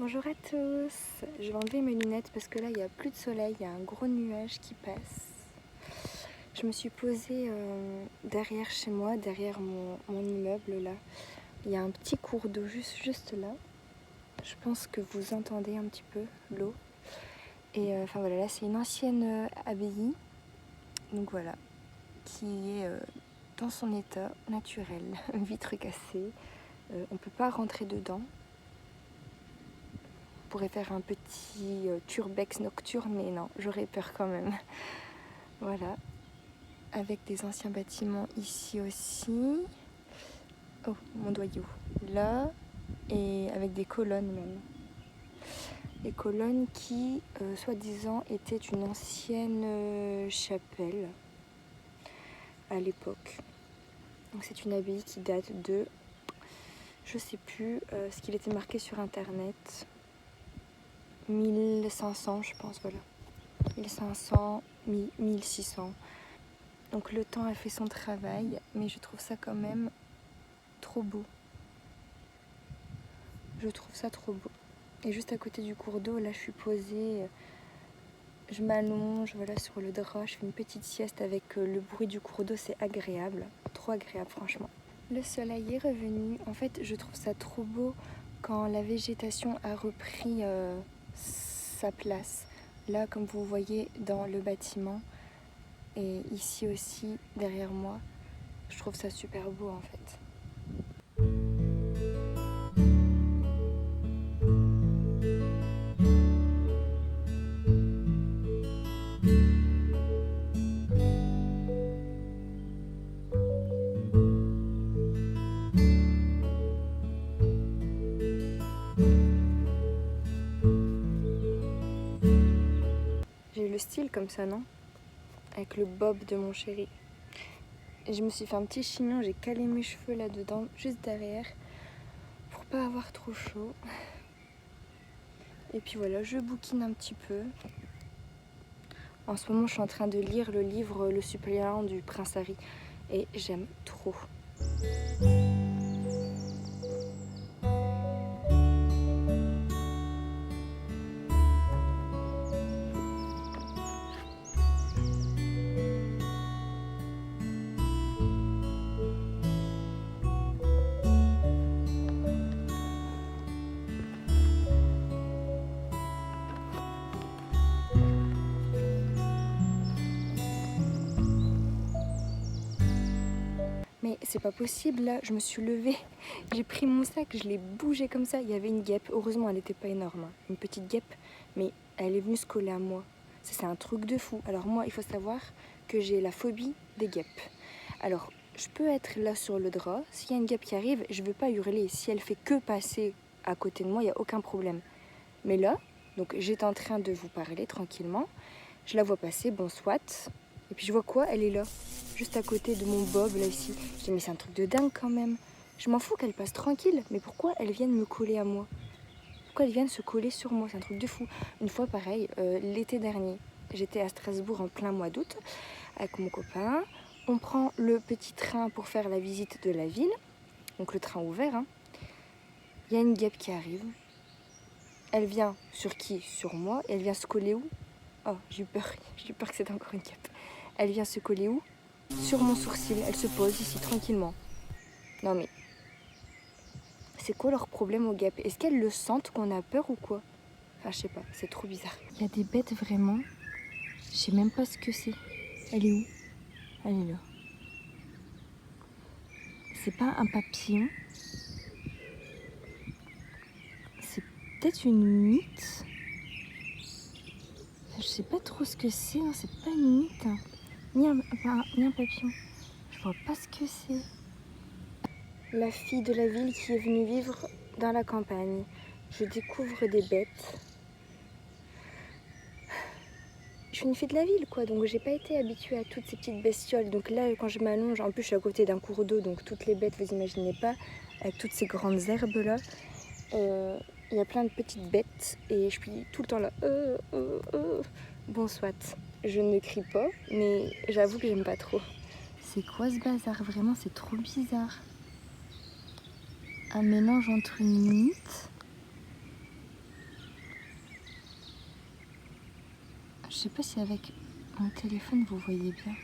Bonjour à tous, je vais enlever mes lunettes parce que là il n'y a plus de soleil, il y a un gros nuage qui passe. Je me suis posée derrière chez moi, derrière mon immeuble là. Il y a un petit cours d'eau juste là. Je pense que vous entendez un petit peu l'eau. Et enfin voilà, là c'est une ancienne abbaye, donc voilà, qui est dans son état naturel, vitre cassée. On ne peut pas rentrer dedans. On pourrait faire un petit turbex nocturne, mais non, j'aurais peur quand même. Voilà, avec des anciens bâtiments ici aussi. Oh, mon doyau. Là, et avec des colonnes même. Des colonnes qui, soi-disant, étaient une ancienne chapelle à l'époque. Donc c'est une abbaye qui date de, je sais plus ce qu'il était marqué sur internet, 1500 je pense, voilà. 1500, 1600. Donc le temps a fait son travail, mais je trouve ça quand même trop beau. Je trouve ça trop beau. Et juste à côté du cours d'eau, là je suis posée, je m'allonge voilà, sur le drap, je fais une petite sieste avec le bruit du cours d'eau, c'est agréable, trop agréable franchement. Le soleil est revenu, en fait je trouve ça trop beau quand la végétation a repris sa place. Là comme vous voyez dans le bâtiment et ici aussi derrière moi, je trouve ça super beau en fait. J'ai eu le style comme ça, non? Avec le bob de mon chéri. Et je me suis fait un petit chignon, j'ai calé mes cheveux là-dedans, juste derrière, pour pas avoir trop chaud. Et puis voilà, je bouquine un petit peu. En ce moment, je suis en train de lire le livre Le suppléant du prince Harry. Et j'aime trop. Mais c'est pas possible là, je me suis levée, j'ai pris mon sac, je l'ai bougé comme ça. Il y avait une guêpe, heureusement elle n'était pas énorme, hein. Une petite guêpe, mais elle est venue se coller à moi. Ça, c'est un truc de fou. Alors moi, il faut savoir que j'ai la phobie des guêpes. Alors, je peux être là sur le drap, s'il y a une guêpe qui arrive, je ne veux pas hurler. Si elle fait que passer à côté de moi, il n'y a aucun problème. Mais là, donc j'étais en train de vous parler tranquillement, je la vois passer, bon soit. Et puis je vois quoi? Elle est là, juste à côté de mon bob là ici. Je dis mais c'est un truc de dingue quand même. Je m'en fous qu'elle passe tranquille, mais pourquoi elle vienne me coller à moi? Pourquoi elle vienne se coller sur moi? C'est un truc de fou. Une fois pareil, l'été dernier, j'étais à Strasbourg en plein mois d'août avec mon copain. On prend le petit train pour faire la visite de la ville, donc le train ouvert, hein. Il y a une guêpe qui arrive. Elle vient sur qui? Sur moi. Et elle vient se coller où? Oh, j'ai eu peur que c'était encore une guêpe. Elle vient se coller où? Sur mon sourcil. Elle se pose ici tranquillement. Non mais, c'est quoi leur problème aux guêpes? Est-ce qu'elles le sentent qu'on a peur ou quoi? Enfin, je sais pas, c'est trop bizarre. Il y a des bêtes vraiment. Je sais même pas ce que c'est. Elle est où? Elle est là. C'est pas un papillon. C'est peut-être une mythe. Je sais pas trop ce que c'est. Hein. C'est pas une mythe. Hein. Ni un papillon. Je vois pas ce que c'est. La fille de la ville qui est venue vivre dans la campagne. Je découvre des bêtes. Je suis une fille de la ville, quoi, donc j'ai pas été habituée à toutes ces petites bestioles. Donc là, quand je m'allonge, en plus je suis à côté d'un cours d'eau, donc toutes les bêtes, vous imaginez pas, avec toutes ces grandes herbes là, il y a plein de petites bêtes et je suis tout le temps là. Bon, soit, je ne crie pas, mais j'avoue que j'aime pas trop. C'est quoi ce bazar? Vraiment, c'est trop bizarre. Un mélange entre une mythe Je sais pas si avec mon téléphone vous voyez bien.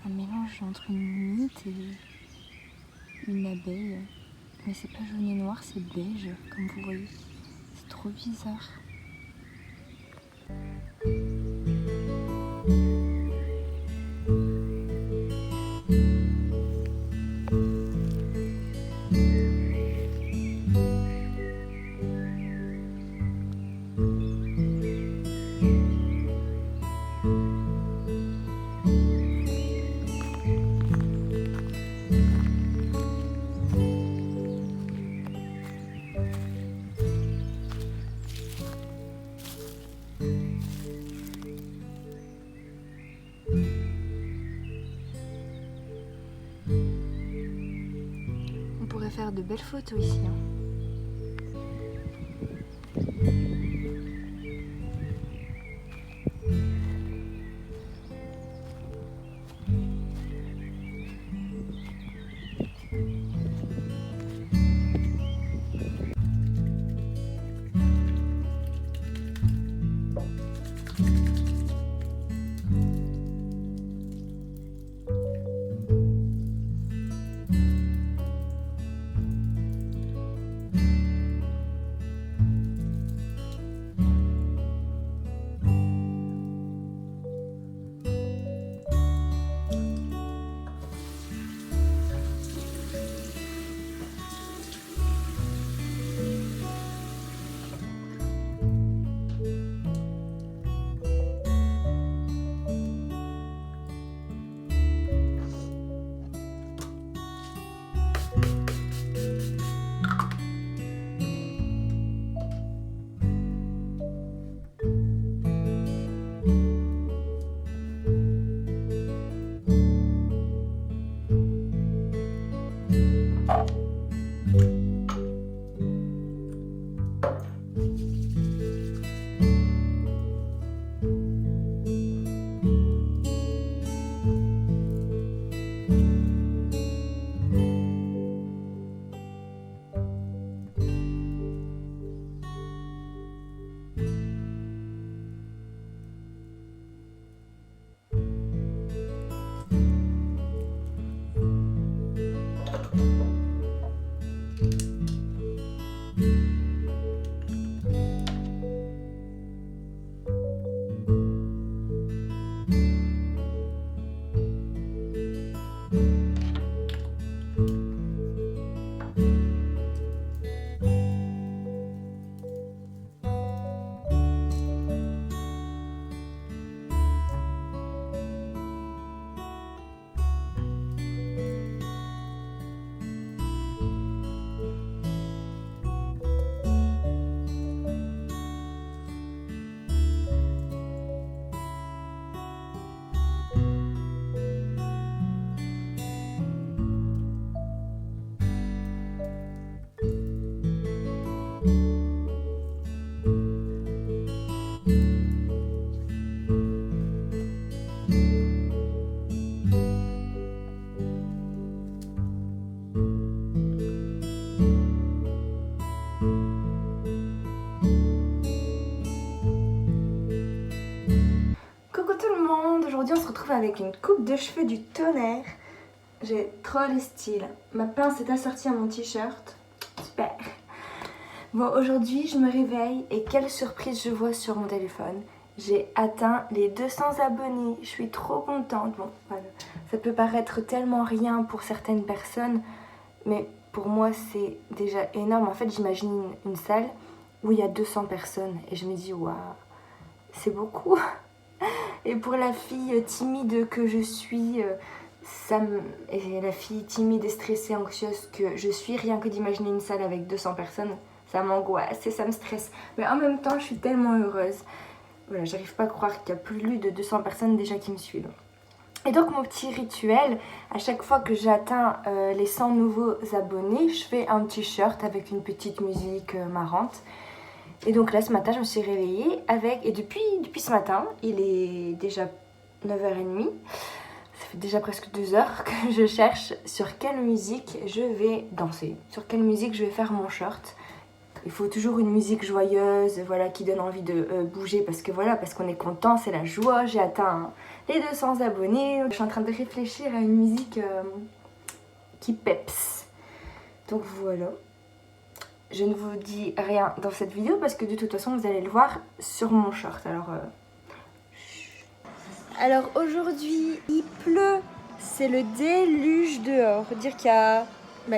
Un mélange entre une mythe et une abeille. Mais c'est pas jaune et noir, c'est beige, comme vous voyez. C'est trop bizarre. On pourrait faire de belles photos ici. Aujourd'hui on se retrouve avec une coupe de cheveux du tonnerre. J'ai trop le style. Ma pince est assortie à mon t-shirt. Super. Bon, aujourd'hui je me réveille et quelle surprise je vois sur mon téléphone. J'ai atteint les 200 abonnés. Je suis trop contente. Bon, voilà. Ça peut paraître tellement rien pour certaines personnes, mais pour moi c'est déjà énorme. En fait, j'imagine une salle où il y a 200 personnes et je me dis waouh, c'est beaucoup. Et pour la fille timide que je suis, et la fille timide et stressée, anxieuse que je suis, rien que d'imaginer une salle avec 200 personnes, ça m'angoisse et ça me stresse. Mais en même temps, je suis tellement heureuse. Voilà, j'arrive pas à croire qu'il y a plus de 200 personnes déjà qui me suivent. Et donc mon petit rituel, à chaque fois que j'atteins les 100 nouveaux abonnés, je fais un t-shirt avec une petite musique marrante. Et donc là ce matin je me suis réveillée avec, et depuis ce matin, il est déjà 9h30, ça fait déjà presque 2 heures que je cherche sur quelle musique je vais danser, sur quelle musique je vais faire mon short. Il faut toujours une musique joyeuse, voilà, qui donne envie de bouger parce que voilà, parce qu'on est content, c'est la joie. J'ai atteint les 200 abonnés. Je suis en train de réfléchir à une musique qui peps. Donc voilà. Je ne vous dis rien dans cette vidéo parce que de toute façon vous allez le voir sur mon short. Alors aujourd'hui il pleut, c'est le déluge dehors. Dire qu'il y a...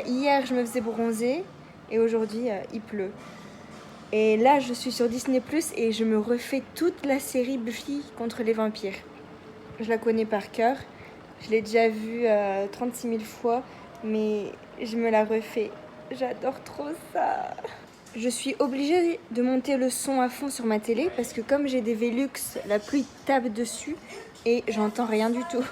hier je me faisais bronzer et aujourd'hui il pleut. Et là je suis sur Disney+ et je me refais toute la série Buffy contre les vampires. Je la connais par cœur, je l'ai déjà vue 36 000 fois, mais je me la refais. J'adore trop ça. Je suis obligée de monter le son à fond sur ma télé parce que comme j'ai des Velux, la pluie tape dessus et j'entends rien du tout.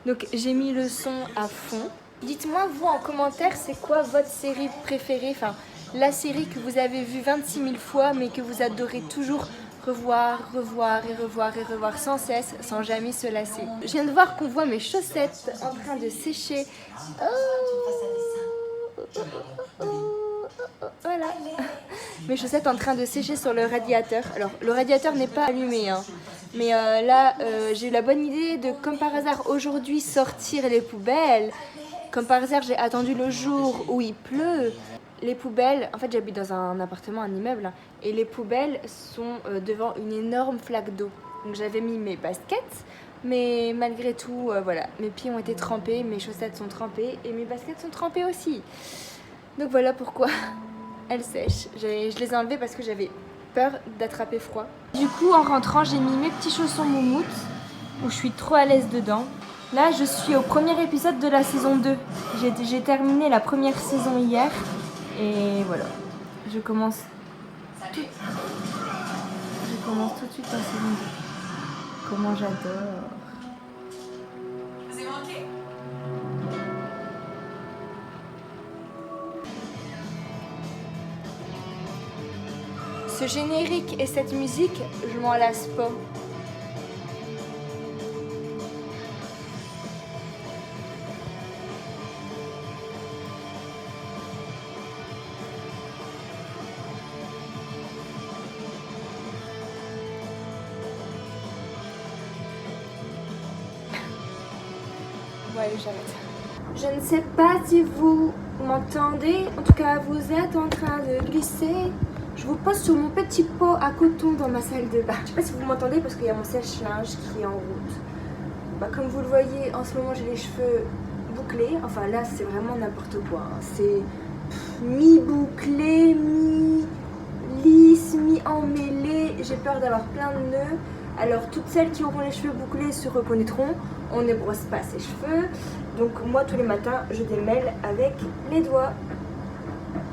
Donc j'ai mis le son à fond. Dites-moi vous en commentaire c'est quoi votre série préférée, enfin la série que vous avez vue 26 000 fois mais que vous adorez toujours revoir, revoir et revoir et revoir sans cesse, sans jamais se lasser. Je viens de voir qu'on voit mes chaussettes en train de sécher. Voilà, mes chaussettes en train de sécher sur le radiateur. Alors le radiateur n'est pas allumé hein. Mais là j'ai eu la bonne idée de comme par hasard aujourd'hui sortir les poubelles. Comme par hasard j'ai attendu le jour où il pleut. Les poubelles, en fait j'habite dans un appartement, un immeuble, et les poubelles sont devant une énorme flaque d'eau. Donc j'avais mis mes baskets, mais malgré tout, voilà, mes pieds ont été trempés, mes chaussettes sont trempées et mes baskets sont trempées aussi. Donc voilà pourquoi elles sèchent. Je les ai enlevées parce que j'avais peur d'attraper froid. Du coup en rentrant j'ai mis mes petits chaussons moumoutes, où je suis trop à l'aise dedans. Là je suis au premier épisode de la saison 2. J'ai terminé la première saison hier. Et voilà, je commence tout de suite la saison 2. Comment j'adore. Je vous ai manqué. Ce générique et cette musique, je m'en lasse pas. Ouais, j'arrête. Je ne sais pas si vous m'entendez, en tout cas vous êtes en train de glisser. Je vous pose sur mon petit pot à coton dans ma salle de bain. Je ne sais pas si vous m'entendez parce qu'il y a mon sèche-linge qui est en route. Comme vous le voyez, en ce moment j'ai les cheveux bouclés. Enfin là c'est vraiment n'importe quoi. Hein. C'est mi-bouclé, mi-lisse, mi-emmêlé. J'ai peur d'avoir plein de nœuds. Alors toutes celles qui auront les cheveux bouclés se reconnaîtront, on ne brosse pas ses cheveux. Donc moi tous les matins je démêle avec les doigts.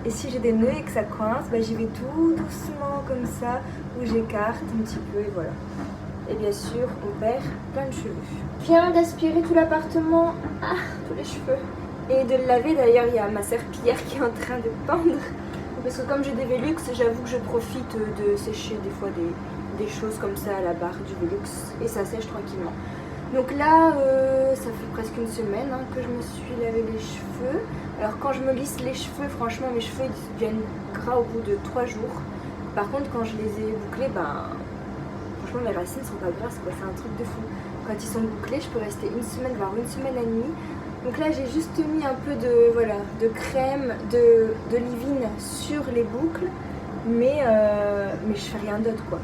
Et si j'ai des nœuds et que ça coince, j'y vais tout doucement comme ça, où j'écarte un petit peu et voilà. Et bien sûr on perd plein de cheveux. Je viens d'aspirer tout l'appartement, tous les cheveux. Et de le laver, d'ailleurs il y a ma serpillière qui est en train de pendre. Parce que comme j'ai des Velux, j'avoue que je profite de sécher des fois des choses comme ça à la barre du Velux et ça sèche tranquillement. Donc là ça fait presque une semaine que je me suis lavé les cheveux. Alors quand je me lisse les cheveux, franchement mes cheveux ils deviennent gras au bout de 3 jours. Par contre quand je les ai bouclés, franchement mes racines sont pas grasses quoi, c'est un truc de fou. Quand ils sont bouclés je peux rester une semaine voire une semaine et demie. Donc là j'ai juste mis un peu de crème, de leave-in sur les boucles, mais je fais rien d'autre quoi.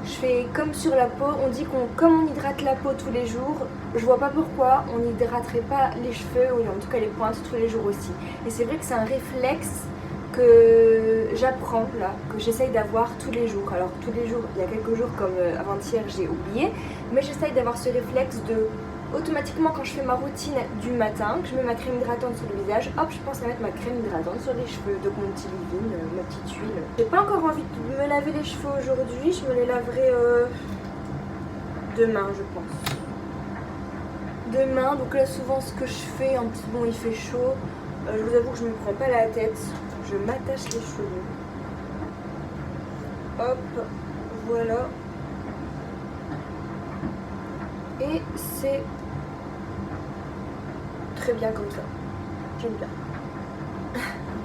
Je fais comme sur la peau, on dit comme on hydrate la peau tous les jours, je vois pas pourquoi on n'hydraterait pas les cheveux, ou en tout cas les pointes tous les jours aussi. Et c'est vrai que c'est un réflexe que j'apprends là, que j'essaye d'avoir tous les jours. Alors tous les jours, il y a quelques jours comme avant-hier j'ai oublié, mais j'essaye d'avoir ce réflexe de automatiquement quand je fais ma routine du matin, que je mets ma crème hydratante sur le visage, hop je pense à mettre ma crème hydratante sur les cheveux, donc mon petit leave-in, ma petite huile. J'ai pas encore envie de me laver les cheveux aujourd'hui, je me les laverai demain je pense. Demain, donc là souvent ce que je fais, bon il fait chaud, je vous avoue que je me prends pas la tête, je m'attache les cheveux. Hop, voilà. Et c'est très bien comme ça. J'aime bien.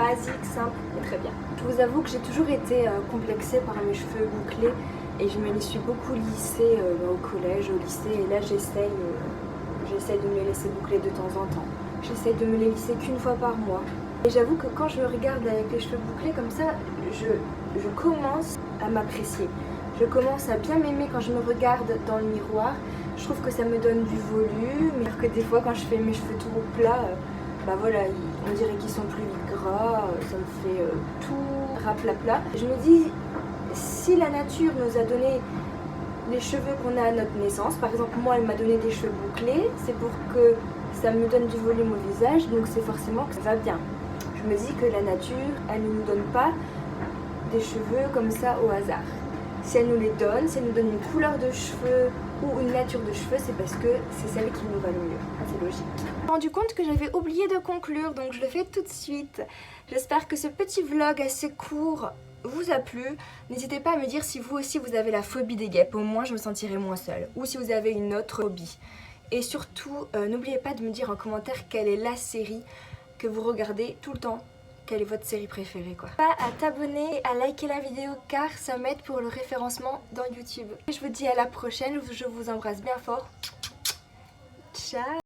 basique, simple et très bien. Je vous avoue que j'ai toujours été complexée par mes cheveux bouclés et je me les suis beaucoup lissés au collège, au lycée, et là j'essaye de me les laisser boucler de temps en temps. J'essaye de me les lisser qu'une fois par mois. Et j'avoue que quand je me regarde avec les cheveux bouclés comme ça, je commence à m'apprécier. Je commence à bien m'aimer quand je me regarde dans le miroir. Je trouve que ça me donne du volume, alors que des fois quand je fais mes cheveux tout plats, bah voilà, on dirait qu'ils sont plus vite gras, ça me fait tout raplapla. Je me dis, si la nature nous a donné les cheveux qu'on a à notre naissance, par exemple moi elle m'a donné des cheveux bouclés, c'est pour que ça me donne du volume au visage, donc c'est forcément que ça va bien. Je me dis que la nature, elle ne nous donne pas des cheveux comme ça au hasard. Si elle nous les donne, si elle nous donne une couleur de cheveux ou une nature de cheveux, c'est parce que c'est celle qui nous va le mieux. C'est logique. Je me suis rendu compte que j'avais oublié de conclure, donc je le fais tout de suite. J'espère que ce petit vlog assez court vous a plu. N'hésitez pas à me dire si vous aussi vous avez la phobie des guêpes, au moins je me sentirai moins seule. Ou si vous avez une autre phobie. Et surtout, n'oubliez pas de me dire en commentaire quelle est la série que vous regardez tout le temps. Quelle est votre série préférée quoi. Pas à t'abonner et à liker la vidéo car ça m'aide pour le référencement dans YouTube. Et je vous dis à la prochaine, je vous embrasse bien fort. Ciao.